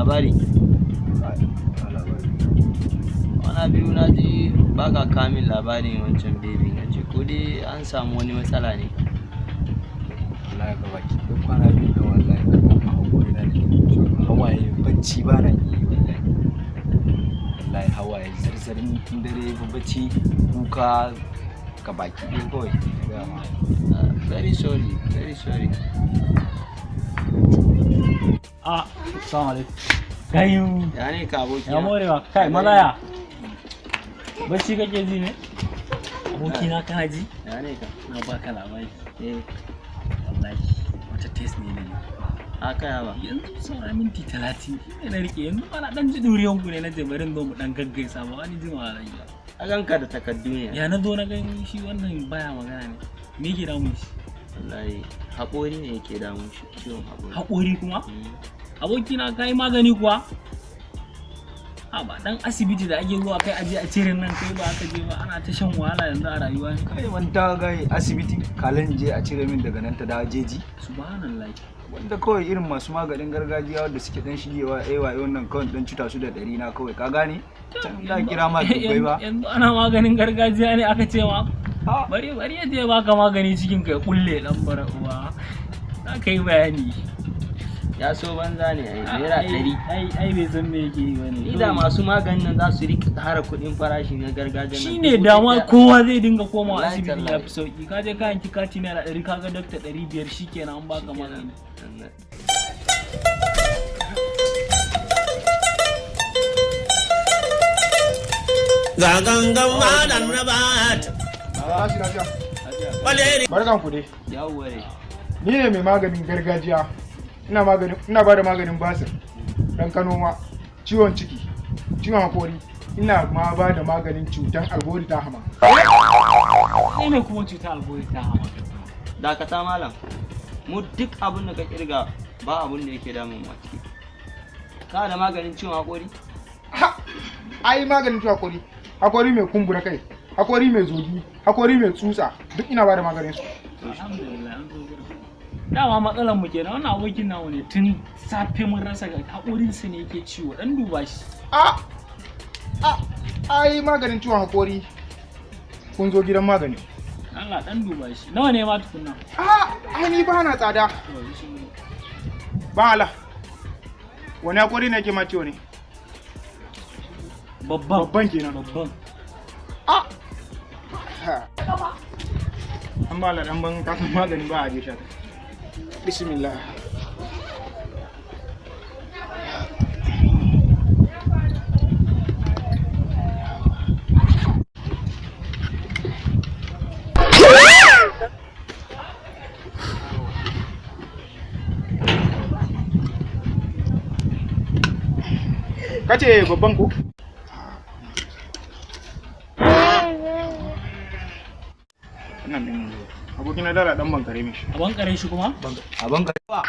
labari? Wana biyu na ji ba ka kamin labarin wancan baby na ce ko dai an samu wani matsala ne. Wallahi ga baki duk kwana biyu da wallahi a hakuri na ne hawaye bacci ba na yi wallahi hawaye zarzarin tun dare bacci kuka ga baki ɗaya kawai. Very sorry. Assalamu alaikum. Gayu. Ya ne ka aboki? Ya morewa. Kai malaya. Bacci kake ji ne? Abokina kana ji? Ya ne ka? Na baka labari. Wallahi wata test ne. Haka ba. Yanzu saura minti 30 ne na rike yanzu ana dan ji duriyan ku ne na jabarin zo mu dan gaggaisa ba wani jimawa rai ba. A ganka da takaddu ne. Ya na zo na gani shi wannan baya magana ne. Me yake damun shi? Wallahi haƙori ne yake damun shi, ciwon haƙori. Haƙori kuma? Abokina kai magani kuwa? A ba dan asibiti da ake zuwa kai aje a cire nan kai ba aka je ba ana ta shan wahala yanzu a rayuwa. Kai wanda ga asibiti kalan je a cire min daga nan ta dawo jeji. Subhanallah. Wanda kawai irin masu maganin gargajiya wanda suke dan shigewa wannan kawai dan cuta su da ɗari na kawai ka gane? Can da kira ma dubbai ba. Yanzu ana maganin gargajiya ne aka ce ma. Bari ya je baka magani cikin kai kulle dan bara uwa. Za ka yi bayani. Ya so banza ne ai naira 100. Ai bai san me yake yi bane. Ni da masu maganin nan za su rika tara kuɗin farashi na gargajiya nan. Shine dama kowa zai dinga komawa asibiti ya fi sauki. Ka je kayan kati naira 100 kaga dokta 500 shikenan an baka magani. Ga gangan malam na bat. Barkan ku dai. Yawwa ne. Ni ne mai maganin gargajiya. Ina ba da maganin basir, ɗan kanoma, ciwon ciki, ciwon hakori. Ina ma ba da maganin cutan algori ta hama. Ne kuma cutar algori ta hama. Dakata malam. Mu duk abin da ka kirga ba abin da yake damun mu ciki. Ka da maganin ciwon hakori? Ai maganin ciwon hakori. Hakori mai kumbura kai, hakori mai zogi, hakori mai tsutsa, duk ina ba da maganin su. Alhamdulillah. Dama matsalar mu kenan wannan abokin namu ne tun safe mun rasa ga hakorin sa ne yake ciwo dan duba shi. Ai maganin ciwon hakori kun zo gidan magani. Allah dan duba shi. Nawa ne ma tukunna? Ai ni ba na tsada. Ba Allah. Wani hakori ne yake ma ciwo ne? Babban kenan. Babban. An ba la dan ban kasan magani ba a je sha. Bismillah. Kace babban ko? Nan din abokina dala dan bankare mishi. A bankare shi kuma? A bankare ba.